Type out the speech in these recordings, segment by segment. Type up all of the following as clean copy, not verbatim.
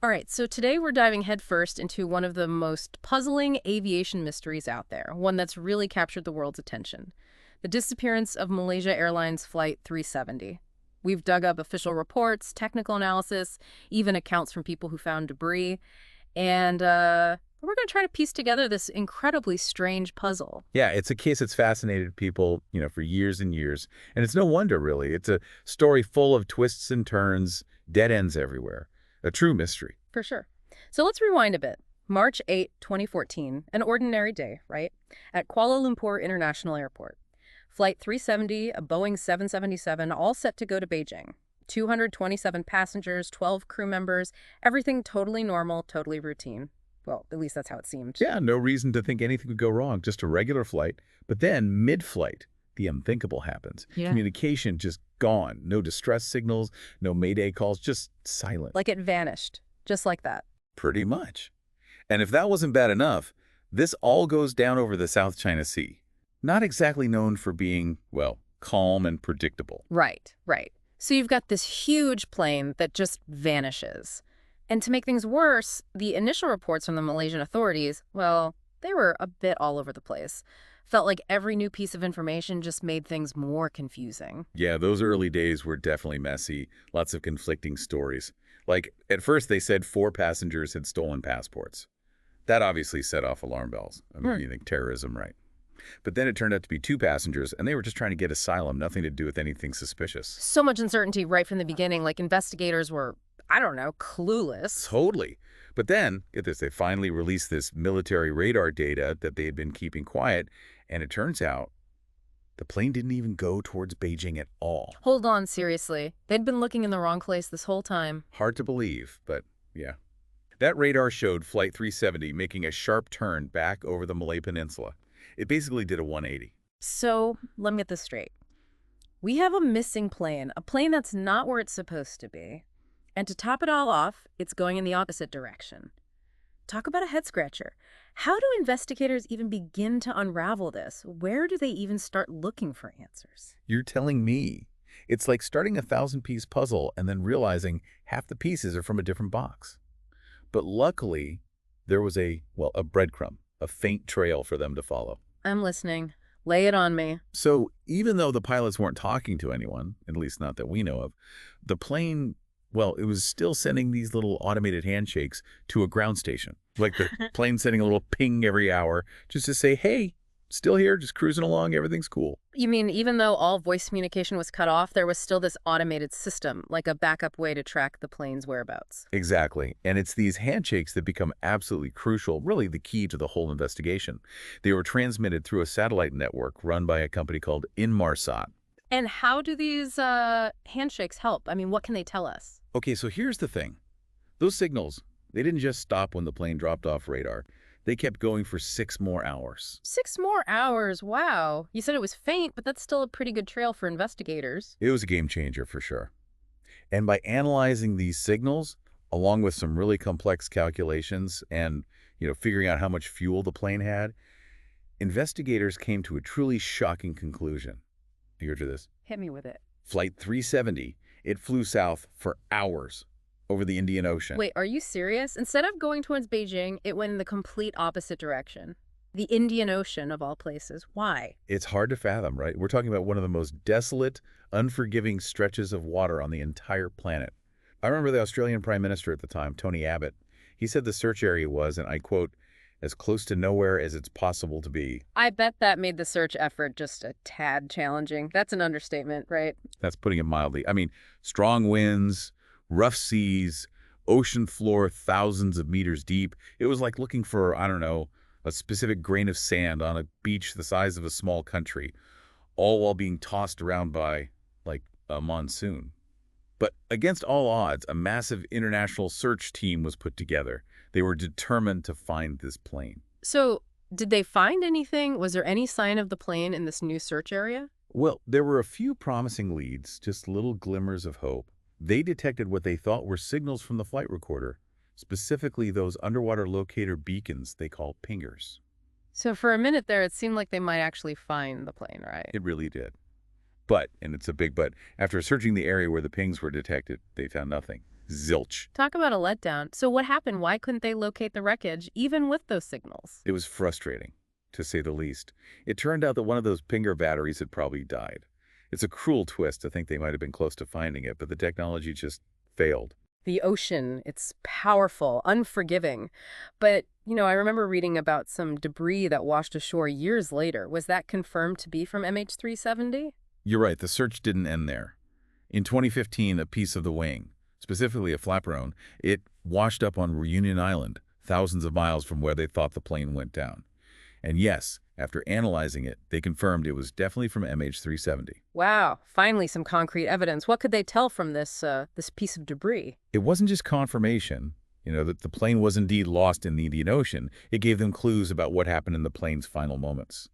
All right, so today we're diving headfirst into one of the most puzzling aviation mysteries out there, one that's really captured the world's attention: the disappearance of Malaysia Airlines Flight 370. We've dug up official reports, technical analysis, even accounts from people who found debris, and we're going to try to piece together this incredibly strange puzzle. Yeah, it's a case that's fascinated people, for years and years. And it's no wonder, really. It's a story full of twists and turns, dead ends everywhere. A true mystery. For sure. So let's rewind a bit. March 8, 2014, an ordinary day, right? At Kuala Lumpur International Airport. Flight 370, a Boeing 777, all set to go to Beijing. 227 passengers, 12 crew members, everything totally normal, totally routine. Well, at least that's how it seemed. Yeah, no reason to think anything would go wrong, just a regular flight. But then, mid-flight, the unthinkable happens. Yeah. Communication just gone. No distress signals, no mayday calls, just silent. Like it vanished, just like that. Pretty much. And if that wasn't bad enough, this all goes down over the South China Sea. Not exactly known for being, well, calm and predictable. Right, right. So you've got this huge plane that just vanishes. And to make things worse, the initial reports from the Malaysian authorities, well, they were a bit all over the place. Felt like every new piece of information just made things more confusing. Yeah, those early days were definitely messy. Lots of conflicting stories. Like, at first they said 4 passengers had stolen passports. That obviously set off alarm bells. I mean, you think terrorism, right? But then it turned out to be 2 passengers, and they were just trying to get asylum, nothing to do with anything suspicious. So much uncertainty right from the beginning, like investigators were, I don't know, clueless. Totally. But then, get this, they finally released this military radar data that they had been keeping quiet, and it turns out the plane didn't even go towards Beijing at all. Hold on, seriously. They'd been looking in the wrong place this whole time. Hard to believe, but yeah. That radar showed Flight 370 making a sharp turn back over the Malay Peninsula. It basically did a 180. So, let me get this straight. We have a missing plane, a plane that's not where it's supposed to be. And to top it all off, it's going in the opposite direction. Talk about a head-scratcher. How do investigators even begin to unravel this? Where do they even start looking for answers? You're telling me. It's like starting a 1,000-piece puzzle and then realizing half the pieces are from a different box. But luckily, there was a breadcrumb, a faint trail for them to follow. I'm listening. Lay it on me. So even though the pilots weren't talking to anyone, at least not that we know of, the plane, well, it was still sending these little automated handshakes to a ground station. Like the plane sending a little ping every hour just to say, hey, still here, just cruising along, everything's cool. You mean even though all voice communication was cut off, there was still this automated system, like a backup way to track the plane's whereabouts? Exactly. And it's these handshakes that become absolutely crucial, really the key to the whole investigation. They were transmitted through a satellite network run by a company called Inmarsat. And how do these handshakes help? I mean, what can they tell us? Okay, so here's the thing. Those signals, they didn't just stop when the plane dropped off radar. They kept going for 6 more hours. 6 more hours, wow. You said it was faint, but that's still a pretty good trail for investigators. It was a game changer for sure. And by analyzing these signals, along with some really complex calculations and, figuring out how much fuel the plane had, investigators came to a truly shocking conclusion. You heard this? Hit me with it. Flight 370, it flew south for hours over the Indian Ocean. Wait, are you serious? Instead of going towards Beijing, it went in the complete opposite direction. The Indian Ocean, of all places. Why? It's hard to fathom, right? We're talking about one of the most desolate, unforgiving stretches of water on the entire planet. I remember the Australian Prime Minister at the time, Tony Abbott. He said the search area was, and I quote, as close to nowhere as it's possible to be. I bet that made the search effort just a tad challenging. That's an understatement, right? That's putting it mildly. I mean, strong winds, rough seas, ocean floor thousands of meters deep. It was like looking for, I don't know, a specific grain of sand on a beach the size of a small country, all while being tossed around by, like, a monsoon. But against all odds, a massive international search team was put together. They were determined to find this plane. So, did they find anything? Was there any sign of the plane in this new search area? Well, there were a few promising leads, just little glimmers of hope. They detected what they thought were signals from the flight recorder, specifically those underwater locator beacons they call pingers. So for a minute there, it seemed like they might actually find the plane, right? It really did. But, and it's a big but, after searching the area where the pings were detected, they found nothing. Zilch. Talk about a letdown. So what happened? Why couldn't they locate the wreckage, even with those signals? It was frustrating, to say the least. It turned out that one of those pinger batteries had probably died. It's a cruel twist to think they might have been close to finding it, but the technology just failed. The ocean, it's powerful, unforgiving. But, I remember reading about some debris that washed ashore years later. Was that confirmed to be from MH370? You're right, the search didn't end there. In 2015, a piece of the wing, specifically a flaperon, it washed up on Reunion Island, thousands of miles from where they thought the plane went down. And yes, after analyzing it, they confirmed it was definitely from MH370. Wow, finally some concrete evidence. What could they tell from this piece of debris? It wasn't just confirmation, that the plane was indeed lost in the Indian Ocean. It gave them clues about what happened in the plane's final moments.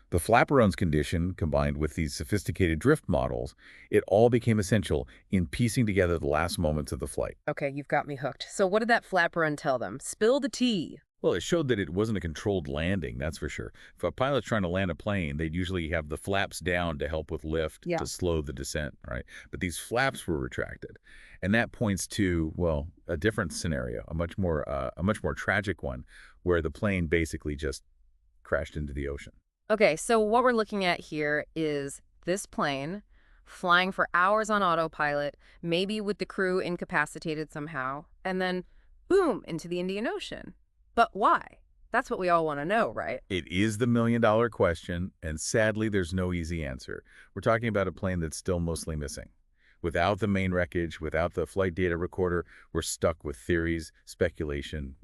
The flaperon's condition, combined with these sophisticated drift models, it all became essential in piecing together the last moments of the flight. Okay, you've got me hooked. So what did that flaperon tell them? Spill the tea. Well, it showed that it wasn't a controlled landing, that's for sure. If a pilot's trying to land a plane, they'd usually have the flaps down to help with lift, Yeah. to slow the descent, right? But these flaps were retracted. And that points to, well, a different scenario, a much more tragic one, where the plane basically just crashed into the ocean. Okay, so what we're looking at here is this plane flying for hours on autopilot, maybe with the crew incapacitated somehow, and then boom, into the Indian Ocean. But why? That's what we all want to know, right? It is the million-dollar question, and sadly, there's no easy answer. We're talking about a plane that's still mostly missing. Without the main wreckage, without the flight data recorder, we're stuck with theories, speculation.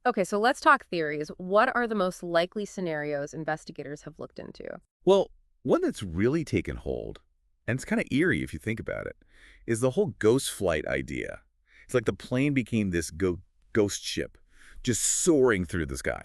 Okay, so let's talk theories. What are the most likely scenarios investigators have looked into? Well, one that's really taken hold, and it's kind of eerie if you think about it, is the whole ghost flight idea. It's like the plane became this ghost ship, just soaring through the sky.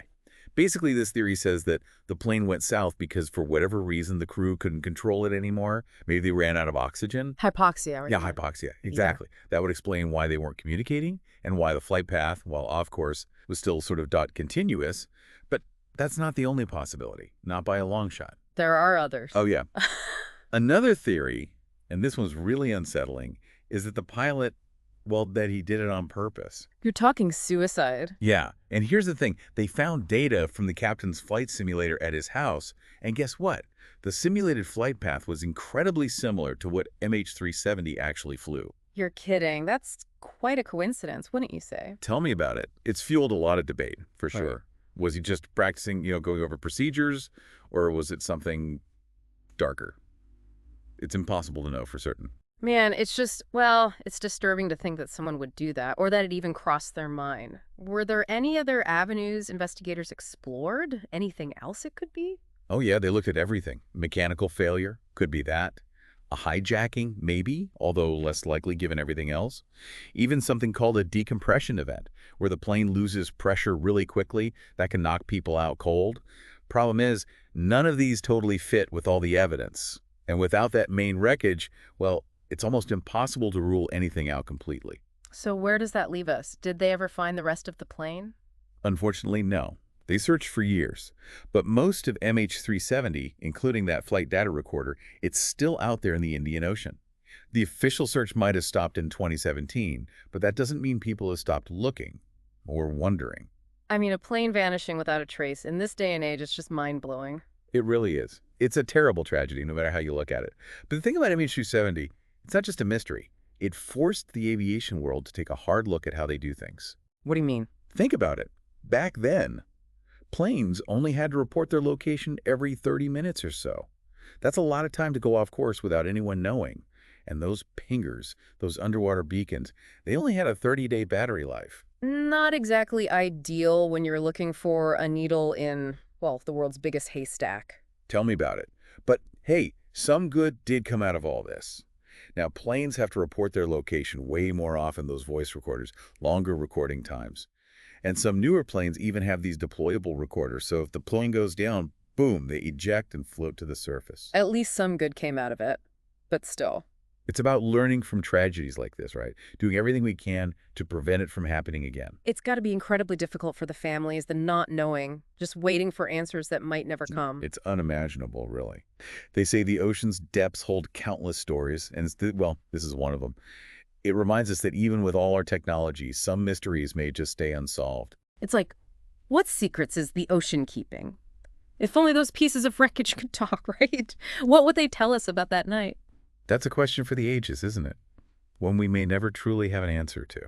Basically, this theory says that the plane went south because for whatever reason, the crew couldn't control it anymore. Maybe they ran out of oxygen. Hypoxia, right? Yeah, hypoxia. Exactly. That would explain why they weren't communicating and why the flight path, while off course, was still sort of dot continuous. But that's not the only possibility, not by a long shot. There are others. Oh, yeah. Another theory, and this one's really unsettling, is that the pilot, well, that he did it on purpose. You're talking suicide. Yeah, and here's the thing. They found data from the captain's flight simulator at his house, and guess what? The simulated flight path was incredibly similar to what MH370 actually flew. You're kidding. That's quite a coincidence, wouldn't you say? Tell me about it. It's fueled a lot of debate, for Right. sure. Was he just practicing, going over procedures, or was it something darker? It's impossible to know for certain. Man, it's disturbing to think that someone would do that, or that it even crossed their mind. Were there any other avenues investigators explored? Anything else it could be? Oh, yeah, they looked at everything. Mechanical failure, could be that. A hijacking, maybe, although less likely given everything else. Even something called a decompression event, where the plane loses pressure really quickly. That can knock people out cold. Problem is, none of these totally fit with all the evidence. And without that main wreckage, well, it's almost impossible to rule anything out completely. So where does that leave us? Did they ever find the rest of the plane? Unfortunately, no. They searched for years. But most of MH370, including that flight data recorder, it's still out there in the Indian Ocean. The official search might have stopped in 2017, but that doesn't mean people have stopped looking or wondering. I mean, a plane vanishing without a trace in this day and age is just mind-blowing. It really is. It's a terrible tragedy, no matter how you look at it. But the thing about MH370, it's not just a mystery. It forced the aviation world to take a hard look at how they do things. What do you mean? Think about it. Back then, planes only had to report their location every 30 minutes or so. That's a lot of time to go off course without anyone knowing. And those pingers, those underwater beacons, they only had a 30-day battery life. Not exactly ideal when you're looking for a needle in, well, the world's biggest haystack. Tell me about it. But hey, some good did come out of all this. Now, planes have to report their location way more often, those voice recorders, longer recording times. And some newer planes even have these deployable recorders, so if the plane goes down, boom, they eject and float to the surface. At least some good came out of it, but still. It's about learning from tragedies like this, right? Doing everything we can to prevent it from happening again. It's got to be incredibly difficult for the families, the not knowing, just waiting for answers that might never come. It's unimaginable, really. They say the ocean's depths hold countless stories, and well, this is one of them. It reminds us that even with all our technology, some mysteries may just stay unsolved. It's like, what secrets is the ocean keeping? If only those pieces of wreckage could talk, right? What would they tell us about that night? That's a question for the ages, isn't it? One we may never truly have an answer to.